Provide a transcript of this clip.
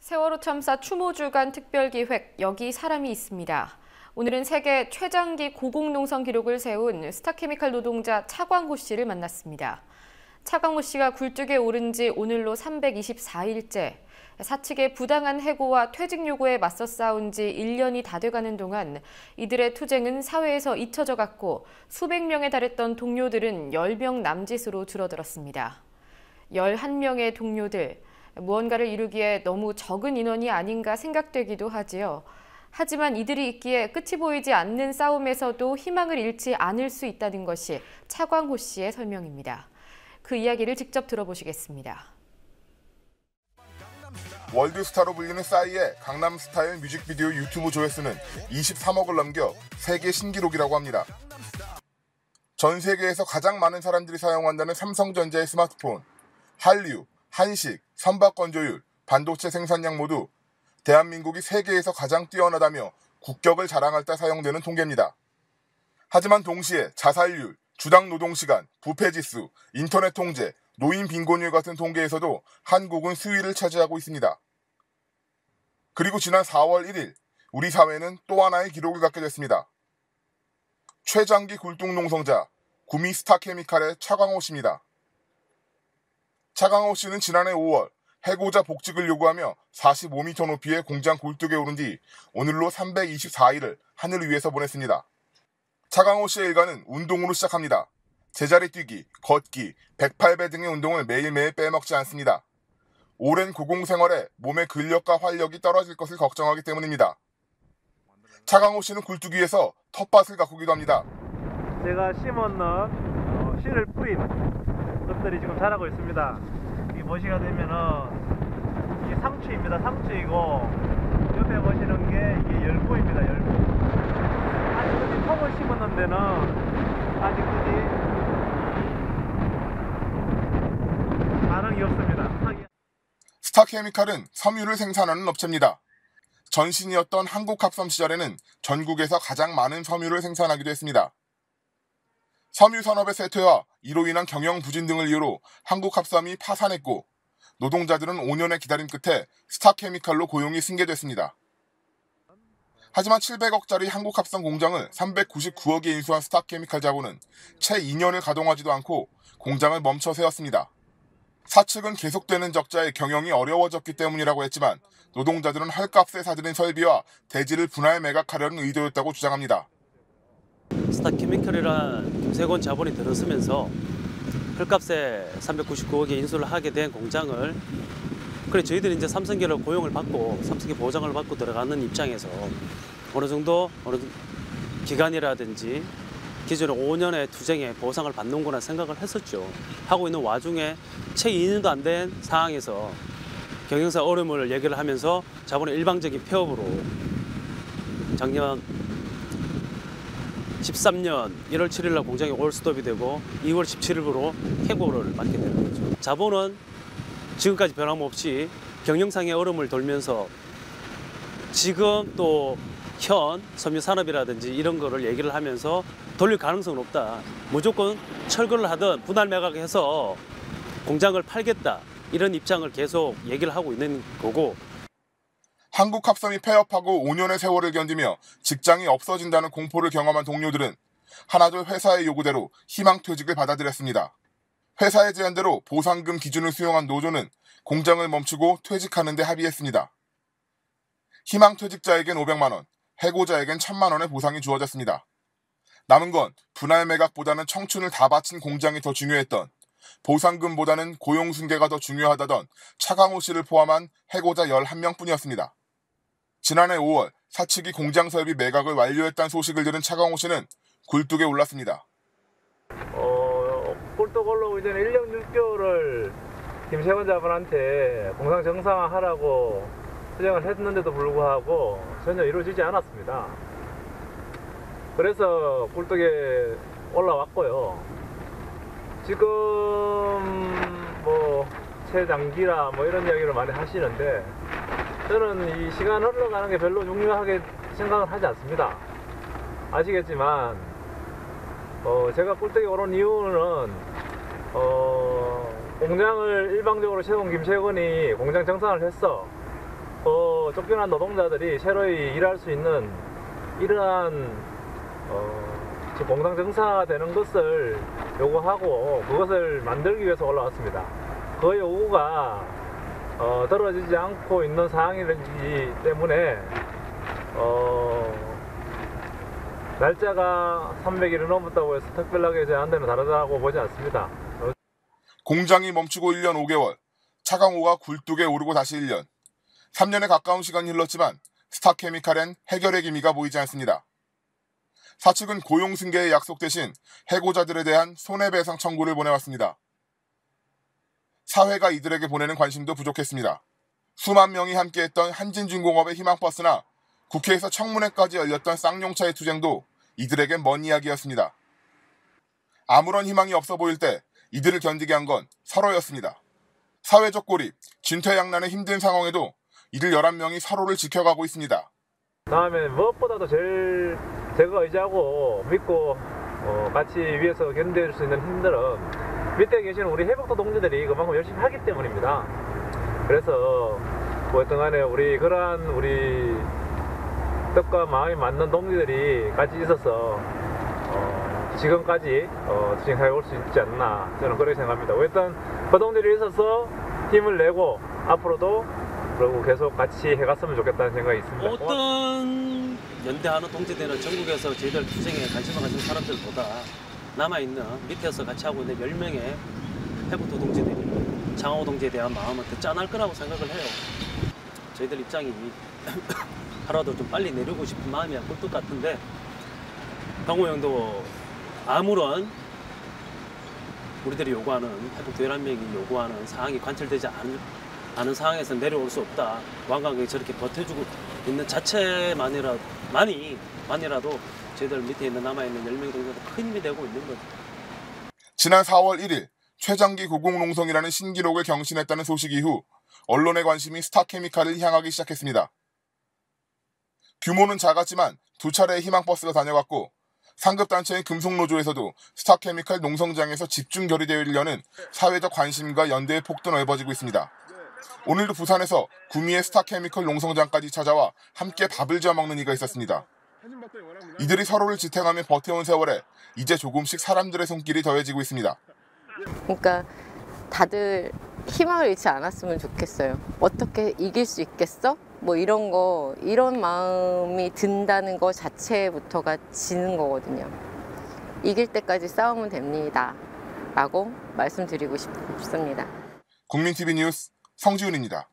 세월호 참사 추모 주간 특별기획 여기 사람이 있습니다. 오늘은 세계 최장기 고공농성 기록을 세운 스타케미칼 노동자 차광호 씨를 만났습니다. 차광호 씨가 굴뚝에 오른 지 오늘로 324일째, 사측의 부당한 해고와 퇴직 요구에 맞서 싸운 지 1년이 다 돼가는 동안 이들의 투쟁은 사회에서 잊혀져 갔고 수백 명에 달했던 동료들은 10명 남짓으로 줄어들었습니다. 11명의 동료들, 무언가를 이루기에 너무 적은 인원이 아닌가 생각되기도 하지요. 하지만 이들이 있기에 끝이 보이지 않는 싸움에서도 희망을 잃지 않을 수 있다는 것이 차광호 씨의 설명입니다. 그 이야기를 직접 들어보시겠습니다. 월드스타로 불리는 싸이의 강남스타일 뮤직비디오 유튜브 조회수는 23억을 넘겨 세계 신기록이라고 합니다. 전 세계에서 가장 많은 사람들이 사용한다는 삼성전자의 스마트폰, 한류, 한식, 선박건조율, 반도체 생산량 모두 대한민국이 세계에서 가장 뛰어나다며 국격을 자랑할 때 사용되는 통계입니다. 하지만 동시에 자살률, 주당 노동시간, 부패지수, 인터넷 통제, 노인 빈곤율 같은 통계에서도 한국은 수위를 차지하고 있습니다. 그리고 지난 4월 1일 우리 사회는 또 하나의 기록을 갖게 됐습니다. 최장기 굴뚝 농성자 구미 스타케미칼의 차광호 씨입니다. 차광호 씨는 지난해 5월 해고자 복직을 요구하며 45m 높이의 공장 굴뚝에 오른 뒤 오늘로 324일을 하늘 위에서 보냈습니다. 차광호 씨의 일과는 운동으로 시작합니다. 제자리 뛰기, 걷기, 108배 등의 운동을 매일매일 빼먹지 않습니다. 오랜 고공생활에 몸의 근력과 활력이 떨어질 것을 걱정하기 때문입니다. 차광호 씨는 굴뚝 위에서 텃밭을 가꾸기도 합니다. 제가 심었는 씨를 뿌린 것들이 지금 자라고 있습니다. 이 보시게 되면은 이게 상추입니다. 상추이고 옆에 보시는 게 이게 열무입니다. 열무. 아직까지 콩을 심었는 데는 아직까지 반응이 없습니다. 스타케미칼은 섬유를 생산하는 업체입니다. 전신이었던 한국합섬 시절에는 전국에서 가장 많은 섬유를 생산하기도 했습니다. 섬유 산업의 쇠퇴와 이로 인한 경영 부진 등을 이유로 한국합섬이 파산했고 노동자들은 5년의 기다림 끝에 스타케미칼로 고용이 승계됐습니다. 하지만 700억짜리 한국합섬 공장을 399억에 인수한 스타케미칼 자본은 채 2년을 가동하지도 않고 공장을 멈춰 세웠습니다. 사측은 계속되는 적자에 경영이 어려워졌기 때문이라고 했지만 노동자들은 헐값에 사들인 설비와 대지를 분할 매각하려는 의도였다고 주장합니다. 스타케미칼이란 김세곤 자본이 들어서면서 헐값에 399억에 인수를 하게 된 공장을 저희들이 이제 삼성계로 고용을 받고 삼성계 보장을 받고 들어가는 입장에서 어느 기간이라든지 기존에 5년의 투쟁에 보상을 받는구나 생각을 했었죠. 하고 있는 와중에 채 2년도 안 된 상황에서 경영사 어려움을 얘기를 하면서 자본의 일방적인 폐업으로 작년 13년 1월 7일 날 공장이 올스톱이 되고 2월 17일부로 해고를 받게 되는 거죠. 자본은 지금까지 변함없이 경영상의 어려움을 돌면서 지금 또 현 섬유 산업이라든지 이런 거를 얘기를 하면서 돌릴 가능성은 없다. 무조건 철거를 하든 분할 매각해서 공장을 팔겠다. 이런 입장을 계속 얘기를 하고 있는 거고. 한국합섬이 폐업하고 5년의 세월을 견디며 직장이 없어진다는 공포를 경험한 동료들은 하나둘 회사의 요구대로 희망퇴직을 받아들였습니다. 회사의 제안대로 보상금 기준을 수용한 노조는 공장을 멈추고 퇴직하는 데 합의했습니다. 희망퇴직자에겐 500만 원, 해고자에겐 1000만 원의 보상이 주어졌습니다. 남은 건 분할 매각보다는 청춘을 다 바친 공장이 더 중요했던, 보상금보다는 고용 승계가 더 중요하다던 차광호 씨를 포함한 해고자 11명뿐이었습니다. 지난해 5월 사측이 공장 설비 매각을 완료했다는 소식을 들은 차광호 씨는 굴뚝에 올랐습니다. 굴뚝 올라오기 전에 1년 6개월을 김세곤 자본한테 공장 정상화하라고 투쟁을 했는데도 불구하고 전혀 이루어지지 않았습니다. 그래서 굴뚝에 올라왔고요. 지금 최장기라 이런 이야기를 많이 하시는데 저는 이 시간 흘러가는 게 별로 중요하게 생각을 하지 않습니다. 아시겠지만 제가 굴뚝에 오른 이유는 공장을 일방적으로 세운 김세곤이 공장 정상을 했어. 쫓겨난 노동자들이 새로이 일할 수 있는 이러한 공상 정상화되는 것을 요구하고 그것을 만들기 위해서 올라왔습니다. 그 요구가 떨어지지 않고 있는 상황이기 때문에 날짜가 300일을 넘었다고 해서 특별하게 제한되는 다르다고 보지 않습니다. 공장이 멈추고 1년 5개월, 차광호가 굴뚝에 오르고 다시 1년. 3년에 가까운 시간이 흘렀지만 스타케미칼엔 해결의 기미가 보이지 않습니다. 사측은 고용 승계의 약속 대신 해고자들에 대한 손해배상 청구를 보내왔습니다. 사회가 이들에게 보내는 관심도 부족했습니다. 수만 명이 함께했던 한진중공업의 희망버스나 국회에서 청문회까지 열렸던 쌍용차의 투쟁도 이들에겐 먼 이야기였습니다. 아무런 희망이 없어 보일 때 이들을 견디게 한 건 서로였습니다. 사회적 고립, 진퇴양난의 힘든 상황에도 이들 11명이 서로를 지켜가고 있습니다. 다음에 무엇보다도 제일 제가 의지하고 믿고 같이 위에서 견딜 수 있는 힘들은 밑에 계시는 우리 해병 노동자들이 그만큼 열심히 하기 때문입니다. 그래서 뭐였든 간에 그러한 우리 뜻과 마음이 맞는 동지들이 같이 있어서 지금까지 진행해 올 수 있지 않나 저는 그렇게 생각합니다. 일단 그 동지들이 있어서 힘을 내고 앞으로도 그리고 계속 같이 해갔으면 좋겠다는 생각이 있습니다. 어떤 연대하는 동지들은 전국에서 저희들 투쟁에 관심을 가진 사람들보다 남아있는 밑에서 같이 하고 있는 10명의 해부토 동지들이 장하호 동지에 대한 마음은 더 짠할 거라고 생각을 해요. 저희들 입장이 하루라도 좀 빨리 내리고 싶은 마음이야 꿀떡 같은데 강호 형도 아무런 우리들이 요구하는 해북도 11명이 요구하는 사항이 관철되지 않은 상황에서 내려올 수 없다. 완강하게 저렇게 버텨주고 있는 자체만이라도 저희들 밑에 있는 남아있는 10명 동지한테 큰 힘이 되고 있는 거죠. 지난 4월 1일 최장기 고공농성이라는 신기록을 경신했다는 소식 이후 언론의 관심이 스타케미칼을 향하기 시작했습니다. 규모는 작았지만 2차례의 희망버스가 다녀갔고 상급단체인 금속노조에서도 스타케미칼 농성장에서 집중 결의대회를 여는 사회적 관심과 연대의 폭도 넓어지고 있습니다. 오늘도 부산에서 구미의 스타케미칼 농성장까지 찾아와 함께 밥을 지어 먹는 이가 있었습니다. 이들이 서로를 지탱하며 버텨온 세월에 이제 조금씩 사람들의 손길이 더해지고 있습니다. 그러니까 다들 희망을 잃지 않았으면 좋겠어요. 어떻게 이길 수 있겠어? 뭐 이런 마음이 든다는 거 자체부터가 지는 거거든요. 이길 때까지 싸우면 됩니다. 라고 말씀드리고 싶습니다. 국민TV 뉴스 성지훈입니다.